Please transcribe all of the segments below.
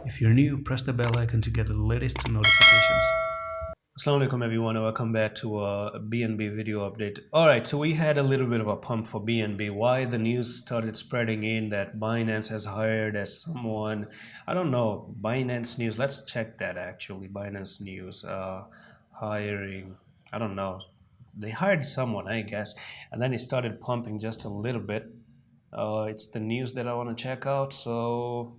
If you're new, press the bell icon to get the latest notifications. Assalamu alaikum everyone, and welcome back to a BNB video update. Alright, so we had a little bit of a pump for BNB. Why the news started spreading in that Binance has hired as someone, I don't know, Binance news. Let's check that actually. Binance news, hiring, I don't know. They hired someone, I guess, and then it started pumping just a little bit. It's the news that I want to check out, so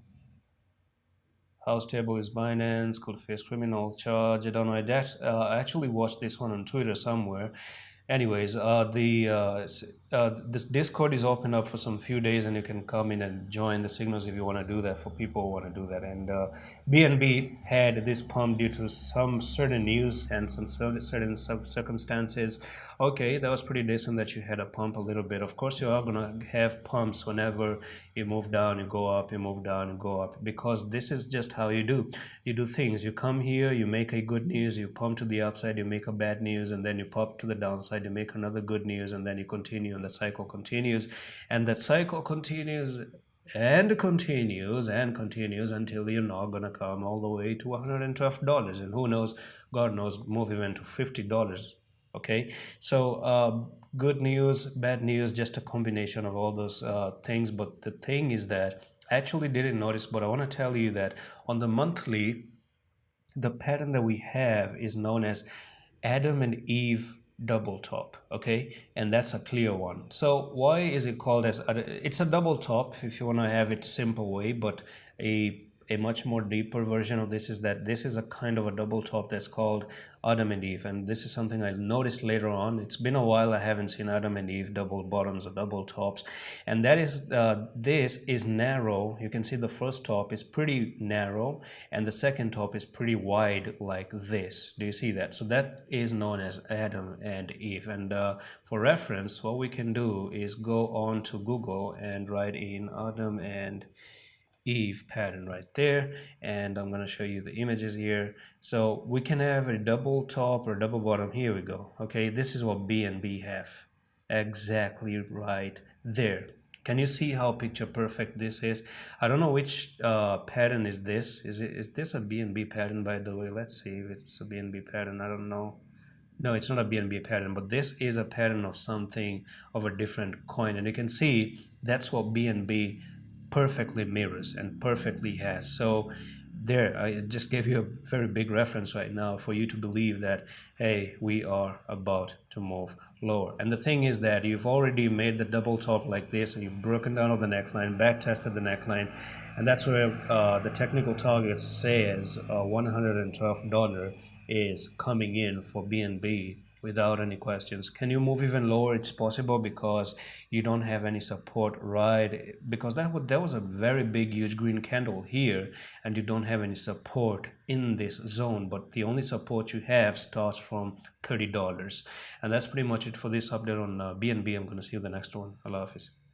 how stable is Binance? Could face criminal charge. I don't know. I actually watched this one on Twitter somewhere. Anyways, this Discord is open up for some few days, and you can come in and join the signals if you want to do that. For people who want to do that, and BNB had this pump due to some certain news and some certain circumstances. Okay, that was pretty decent that you had a pump a little bit. Of course, you are gonna have pumps whenever you move down, you go up, you move down, you go up, because this is just how you do. You do things. You come here, you make a good news, you pump to the upside, you make a bad news, and then you pop to the downside, you make another good news, and then you continue, and the cycle continues, and that cycle continues and continues and continues until you're not gonna come all the way to $112, and who knows, God knows, move even to $50. Okay, so good news, bad news, just a combination of all those things. But the thing is that I actually didn't notice, but I want to tell you that on the monthly, the pattern that we have is known as Adam and Eve double top. Okay, and that's a clear one. So why is it called as it's a double top if you want to have it simple way, but a much more deeper version of this is that this is a kind of a double top that's called Adam and Eve, and this is something I noticed later on. It's been a while I haven't seen Adam and Eve double bottoms or double tops, and that is this is narrow. You can see the first top is pretty narrow and the second top is pretty wide like this. Do you see that? So that is known as Adam and Eve, and for reference what we can do is go on to Google and write in Adam and Eve pattern right there, and I'm going to show you the images here. So we can have a double top or double bottom. Here we go. Okay, this is what BNB have exactly right there. Can you see how picture perfect this is? I don't know which pattern is this. Is this a BNB pattern, by the way? Let's see if it's a BNB pattern. I don't know. No, it's not a BNB pattern, but this is a pattern of something of a different coin, and you can see that's what BNB perfectly mirrors and perfectly has. So there, I just gave you a very big reference right now for you to believe that, hey, we are about to move lower. And the thing is that you've already made the double top like this, and you've broken down of the neckline, back tested the neckline, and that's where the technical target says $112 is coming in for BNB without any questions. Can you move even lower? It's possible because you don't have any support, right? Because that was a very big huge green candle here, and you don't have any support in this zone, but the only support you have starts from $30. And that's pretty much it for this update on BNB. I'm going to see you in the next one. Allah Hafiz.